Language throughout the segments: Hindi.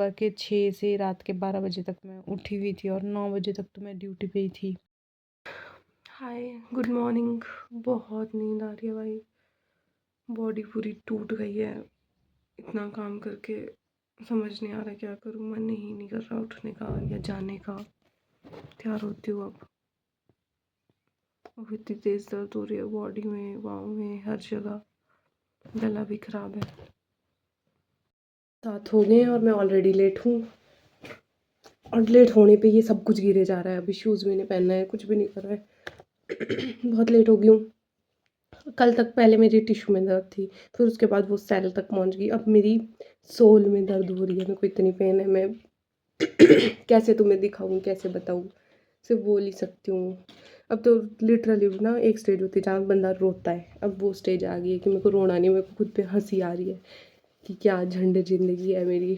सुबह के 6 से रात के 12 बजे तक मैं उठी हुई थी और 9 बजे तक तो मैं ड्यूटी पे ही थी। हाय, गुड मॉर्निंग। बहुत नींद आ रही है भाई, बॉडी पूरी टूट गई है। इतना काम करके समझ नहीं आ रहा क्या करूँ, मन ही नहीं कर रहा उठने का या जाने का। तैयार होती हूँ अब इतनी तेज़ दर्द हो रही है बॉडी में, पाँव में, हर जगह। गला भी ख़राब है। 7 हो गए हैं और मैं ऑलरेडी लेट हूँ, और लेट होने पे ये सब कुछ गिरे जा रहा है। अभी शूज़ भी नहीं पहनना है, कुछ भी नहीं कर रहा है। बहुत लेट हो गई हूँ। कल तक पहले मेरी टिश्यू में दर्द थी, फिर उसके बाद वो सेल तक पहुँच गई। अब मेरी सोल में दर्द हो रही है, मेरे को इतनी पेन है। मैं कैसे तुम्हें दिखाऊँ, कैसे बताऊँ, सिर्फ बोल ही सकती हूँ। अब तो लिटरली ना एक स्टेज होती है जहाँ बंदा रोता है, अब वो स्टेज आ गई है कि मेरे को रोना नहीं, मेरे को खुद पे हंसी आ रही है कि क्या झंड ज़िंदगी है मेरी।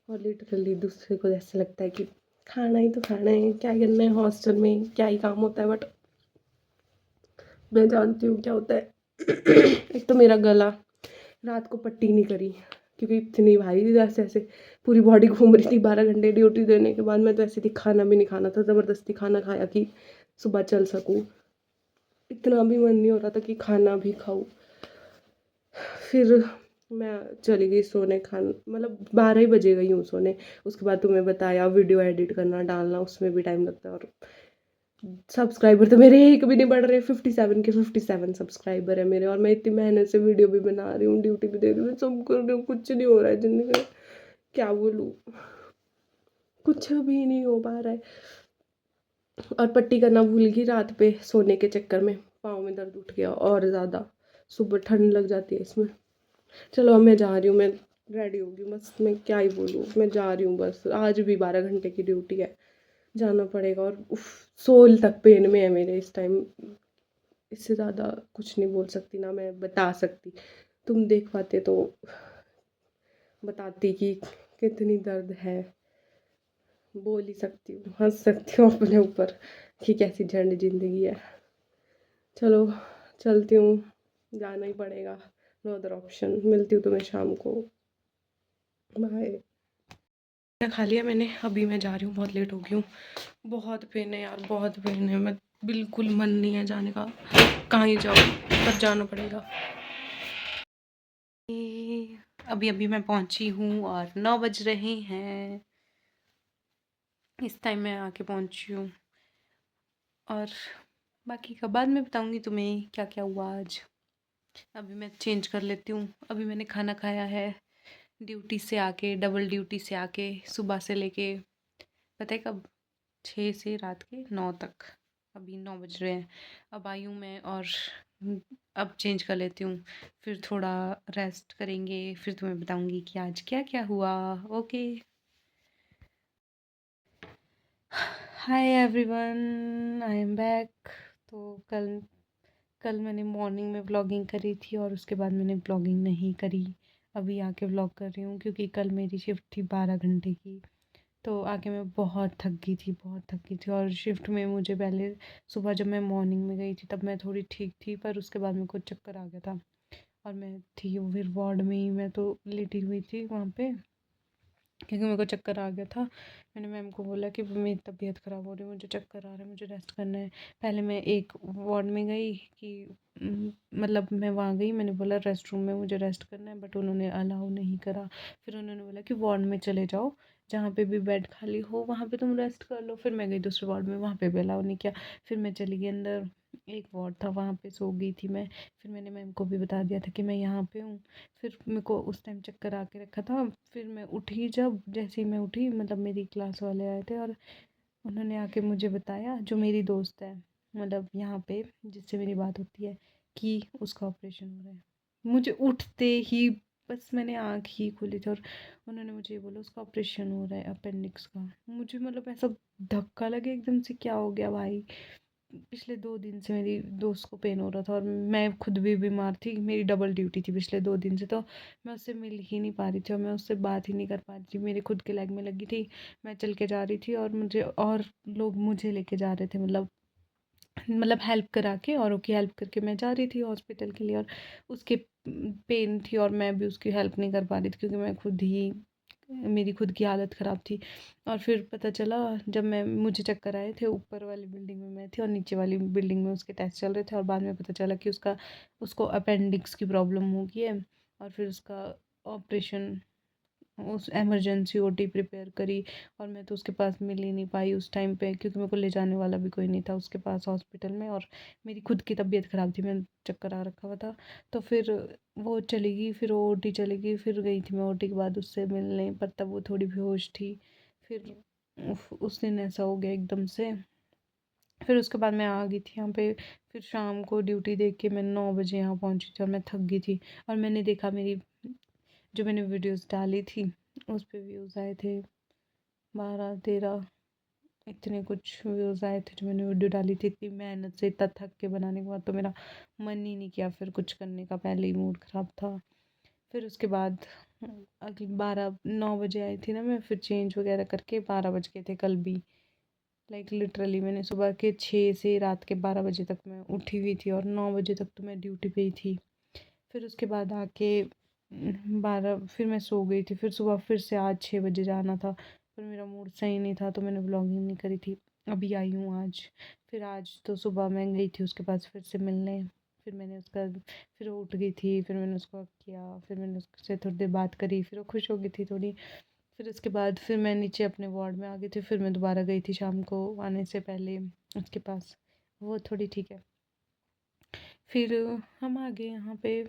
और लिटरली दूसरे को ऐसा लगता है कि खाना ही तो खाना है, क्या करना है हॉस्टल में, क्या ही काम होता है। बट मैं जानती हूँ क्या होता है। एक तो मेरा गला, रात को पट्टी नहीं करी क्योंकि इतनी भारी जैसे ऐसे पूरी बॉडी घूम रही थी। 12 घंटे ड्यूटी देने के बाद मैं तो ऐसी थी, खाना भी नहीं खाना था, ज़बरदस्ती खाना खाया कि सुबह चल सकूँ। इतना भी मन नहीं हो रहा था कि खाना भी खाऊँ। फिर मैं चली गई सोने, मतलब 12 ही बजे गई हूँ सोने। उसके बाद तुम्हें बताया वीडियो एडिट करना डालना, उसमें भी टाइम लगता है। और सब्सक्राइबर तो मेरे एक भी नहीं बढ़ रहे, 57 के 57 सब्सक्राइबर है मेरे। और मैं इतनी मेहनत से वीडियो भी बना रही हूँ, ड्यूटी भी दे रही हूँ, सब कर रही हूँ, कुछ नहीं हो रहा है ज़िंदगी में। क्या बोलूँ, कुछ भी नहीं हो पा रहा है। और पट्टी करना भूल गई रात पे सोने के चक्कर में, पाँव में दर्द उठ गया और ज़्यादा। सुबह ठंड लग जाती है इसमें। चलो अब मैं जा रही हूँ, मैं रेडी हो गई, बस मैं क्या ही बोलूँ, मैं जा रही हूँ बस। आज भी 12 घंटे की ड्यूटी है, जाना पड़ेगा। और उफ, सोल तक पेन में है मेरे इस टाइम। इससे ज़्यादा कुछ नहीं बोल सकती, ना मैं बता सकती। तुम देख पाते तो बताती कि कितनी दर्द है। बोल ही सकती हूँ, हंस सकती हूँ अपने ऊपर कि कैसी झंड ज़िंदगी है। चलो चलती हूँ, जाना ही पड़ेगा, नो अदर ऑप्शन। मिलती हूँ तुम्हें शाम को, बाय। खा लिया मैंने, अभी मैं जा रही हूँ, बहुत लेट हो गई हूँ। बहुत पेन है यार, बहुत पेन है। मैं बिल्कुल मन नहीं है जाने का, कहाँ ही जाऊँ, पर जाना पड़ेगा। अभी अभी मैं पहुँची हूँ और 9 बज रहे हैं। इस टाइम मैं आके पहुँची हूँ, और बाकी का बाद में बताऊँगी तुम्हें क्या क्या हुआ आज। अभी मैं चेंज कर लेती हूँ। अभी मैंने खाना खाया है ड्यूटी से आके, डबल ड्यूटी से आके, सुबह से लेके पता है कब, 6 से रात के 9 तक। अभी 9 बज रहे हैं, अब आई हूँ मैं, और अब चेंज कर लेती हूँ, फिर थोड़ा रेस्ट करेंगे, फिर तुम्हें बताऊँगी कि आज क्या क्या हुआ। Okay, hi everyone, I am back. तो कल कल मैंने मॉर्निंग में व्लॉगिंग करी थी और उसके बाद मैंने व्लॉगिंग नहीं करी। अभी आके व्लॉग कर रही हूँ क्योंकि कल मेरी शिफ्ट थी 12 घंटे की। तो आके मैं बहुत थक गई थी, बहुत थक गई थी। और शिफ्ट में मुझे पहले सुबह जब मैं मॉर्निंग में गई थी तब मैं थोड़ी ठीक थी, पर उसके बाद मेरे को चक्कर आ गया था और मैं थी फिर वार्ड में ही, मैं तो लेटी हुई थी वहाँ पे क्योंकि मेरे को चक्कर आ गया था। मैंने मैम को बोला कि मेरी तबीयत ख़राब हो रही है, मुझे चक्कर आ रहा है, मुझे रेस्ट करना है। पहले मैं एक वार्ड में गई कि मतलब मैं वहाँ गई, मैंने बोला रेस्ट रूम में मुझे रेस्ट करना है, बट उन्होंने अलाउ नहीं करा। फिर उन्होंने बोला कि वार्ड में चले जाओ, जहाँ पे भी बेड खाली हो वहाँ पे तुम रेस्ट कर लो। फिर मैं गई दूसरे वार्ड में, वहाँ पे भी अलाउ नहीं किया। फिर मैं चली गई अंदर, एक वार्ड था वहाँ पे सो गई थी मैं। फिर मैंने मैम को भी बता दिया था कि मैं यहाँ पे हूँ। फिर मेरे को उस टाइम चक्कर आके रखा था। फिर मैं उठी, जब जैसे ही मैं उठी मतलब मेरी क्लास वाले आए थे और उन्होंने आके मुझे बताया, जो मेरी दोस्त है मतलब यहाँ पे जिससे मेरी बात होती है, कि उसका ऑपरेशन हो रहा है। मुझे उठते ही बस मैंने आँख ही खोली थी और उन्होंने मुझे ये बोला उसका ऑपरेशन हो रहा है अपेंडिक्स का। मुझे मतलब ऐसा धक्का लगे एकदम से, क्या हो गया भाई। पिछले 2 दिन से मेरी दोस्त को पेन हो रहा था और मैं खुद भी बीमार थी, मेरी डबल ड्यूटी थी पिछले 2 दिन से। तो मैं उससे मिल ही नहीं पा रही थी और मैं उससे बात ही नहीं कर पा रही थी। मेरे खुद के लेग में लगी थी, मैं चल के जा रही थी और मुझे और लोग मुझे लेके जा रहे थे, मतलब हेल्प करा के, औरों की हेल्प करके मैं जा रही थी हॉस्पिटल के लिए। और उसके पेन थी और मैं भी उसकी हेल्प नहीं कर पा रही थी क्योंकि मैं खुद ही मेरी खुद की हालत ख़राब थी। और फिर पता चला जब मुझे चक्कर आए थे, ऊपर वाली बिल्डिंग में मैं थी और नीचे वाली बिल्डिंग में उसके टेस्ट चल रहे थे, और बाद में पता चला कि उसको अपेंडिक्स की प्रॉब्लम हो गई है। और फिर उसका ऑपरेशन, उस इमरजेंसी ओटी प्रिपेयर करी। और मैं तो उसके पास मिल ही नहीं पाई उस टाइम पे, क्योंकि मेरे को ले जाने वाला भी कोई नहीं था उसके पास हॉस्पिटल में, और मेरी खुद की तबीयत ख़राब थी, मैं चक्कर आ रखा हुआ था। तो फिर वो चली गई, फिर वो ओटी चली गई, फिर गई थी मैं ओटी के बाद उससे मिलने, पर तब वो थोड़ी बेहोश थी। फिर उस दिन ऐसा हो गया एकदम से। फिर उसके बाद मैं आ गई थी यहाँ पे। फिर शाम को ड्यूटी देख के मैं 9 बजे यहाँ पहुँची थी, और मैं थक गई थी। और मैंने देखा मेरी जो मैंने वीडियोस डाली थी उस पे व्यूज़ आए थे 12-13, इतने कुछ व्यूज़ आए थे जो मैंने वीडियो डाली थी इतनी मेहनत से, इतना थक के बनाने के बाद। तो मेरा मन ही नहीं किया फिर कुछ करने का, पहले ही मूड ख़राब था। फिर उसके बाद अगले 9 बजे आई थी ना मैं, फिर चेंज वगैरह करके 12 बज गए थे कल भी। लाइक लिटरली मैंने सुबह के 6 से रात के 12 बजे तक मैं उठी हुई थी, और 9 बजे तक तो मैं ड्यूटी पे ही थी। फिर उसके बाद आके 12 फिर मैं सो गई थी। फिर सुबह फिर से आज 6 बजे जाना था, पर मेरा मूड सही नहीं था तो मैंने व्लॉगिंग नहीं करी थी। अभी आई हूँ आज। फिर आज तो सुबह मैं गई थी उसके पास फिर से मिलने। फिर मैंने उसका फिर वो उठ गई थी, फिर मैंने उसको किया, फिर मैंने उससे थोड़ी देर बात करी, फिर वो खुश हो गई थी थोड़ी। फिर उसके बाद फिर मैं नीचे अपने वार्ड में आ गई थी। फिर मैं दोबारा गई थी शाम को आने से पहले उसके पास, वो थोड़ी ठीक है। फिर हम आ गए यहाँ पे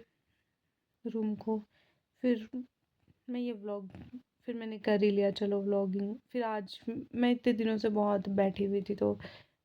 रूम को। फिर मैं ये व्लॉग फिर मैंने कर ही लिया, चलो व्लॉगिंग। फिर आज मैं इतने दिनों से बहुत बैठी हुई थी, तो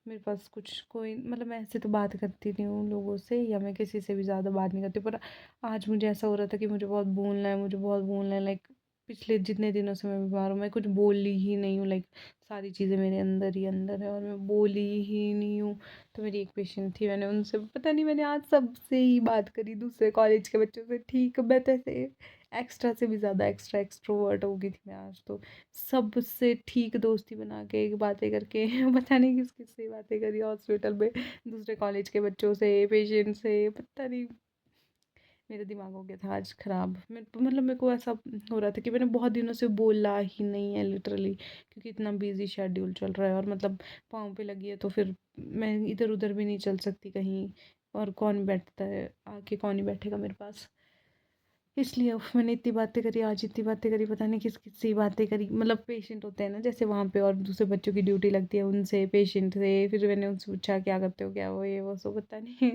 मेरे पास कुछ कोई मतलब मैं ऐसे तो बात करती नहीं हूँ लोगों से, या मैं किसी से भी ज़्यादा बात नहीं करती, पर आज मुझे ऐसा हो रहा था कि मुझे बहुत बोलना है, मुझे बहुत बोलना है। लाइक पिछले जितने दिनों से मैं बीमार हूँ, मैं कुछ बोली ही नहीं हूँ। लाइक सारी चीज़ें मेरे अंदर ही अंदर है और मैं बोली ही नहीं हूँ। तो मेरी एक पेशेंट थी, मैंने उनसे पता नहीं, मैंने आज सबसे ही बात करी, दूसरे कॉलेज के बच्चों से। ठीक, मैं तो ऐसे एक्स्ट्रा से भी ज़्यादा एक्सट्रोवर्ट हो गई थी मैं आज तो। सबसे ठीक दोस्ती बना के बातें करके पता नहीं किस किस से बातें करी हॉस्पिटल में, दूसरे कॉलेज के बच्चों से, पेशेंट से, पता नहीं। मेरा दिमाग हो गया था आज ख़राब। मैं मतलब मेरे को ऐसा हो रहा था कि मैंने बहुत दिनों से बोला ही नहीं है लिटरली, क्योंकि इतना बिजी शेड्यूल चल रहा है, और मतलब पाँव पे लगी है तो फिर मैं इधर उधर भी नहीं चल सकती कहीं। और कौन बैठता है आके, कौन ही बैठेगा मेरे पास। इसलिए मैंने इतनी बातें करी आज, इतनी बातें करी, पता नहीं किस किस से बातें करी। मतलब पेशेंट होते हैं ना जैसे वहाँ पे, और दूसरे बच्चों की ड्यूटी लगती है, उनसे, पेशेंट से। फिर मैंने उनसे पूछा क्या करते हो, क्या वो ये वो, सो पता नहीं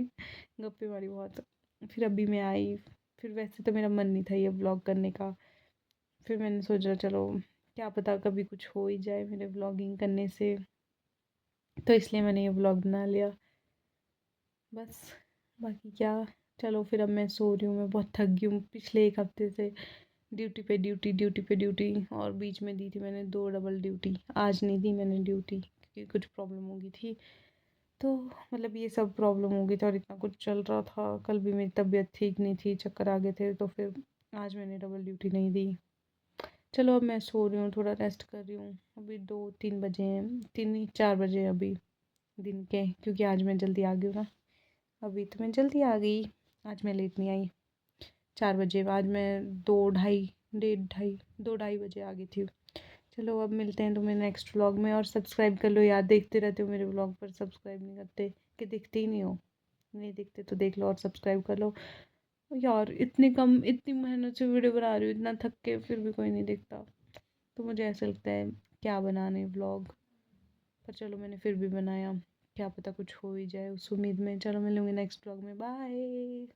गप्पे मारी बहुत। फिर अभी मैं आई। फिर वैसे तो मेरा मन नहीं था ये व्लॉग करने का। फिर मैंने सोचा चलो क्या पता कभी कुछ हो ही जाए मेरे व्लॉगिंग करने से, तो इसलिए मैंने ये व्लॉग बना लिया बस। बाकी क्या, चलो फिर अब मैं सो रही हूँ, मैं बहुत थक गई हूँ पिछले एक हफ्ते से। ड्यूटी पे ड्यूटी, ड्यूटी पे ड्यूटी, और बीच में दी थी मैंने 2 डबल ड्यूटी। आज नहीं दी मैंने ड्यूटी क्योंकि कुछ प्रॉब्लम हो गई थी। तो मतलब ये सब प्रॉब्लम हो गई थी और इतना कुछ चल रहा था। कल भी मेरी तबीयत ठीक नहीं थी, चक्कर आ गए थे, तो फिर आज मैंने डबल ड्यूटी नहीं दी। चलो अब मैं सो रही हूँ, थोड़ा रेस्ट कर रही हूँ। अभी 2-3 बजे हैं, 3 4 बजे अभी दिन के, क्योंकि आज मैं जल्दी आ गई हूँ ना। अभी तो मैं जल्दी आ गई, आज मैं लेट नहीं आई। 4 बजे, आज मैं 2 ढाई, 1:30 2 ढाई बजे आ गई थी। चलो अब मिलते हैं तुम्हें नेक्स्ट व्लॉग में, और सब्सक्राइब कर लो यार, देखते रहते हो मेरे व्लॉग पर, सब्सक्राइब नहीं करते कि दिखते ही नहीं हो। नहीं दिखते तो देख लो और सब्सक्राइब कर लो यार। इतनी कम, इतनी मेहनत से वीडियो बना रही हूँ, इतना थक के, फिर भी कोई नहीं देखता। तो मुझे ऐसा लगता है क्या बनाने व्लॉग, पर चलो मैंने फिर भी बनाया। क्या पता कुछ हो ही जाए उस उम्मीद में। चलो मिलूंगी नेक्स्ट व्लॉग में, बाय।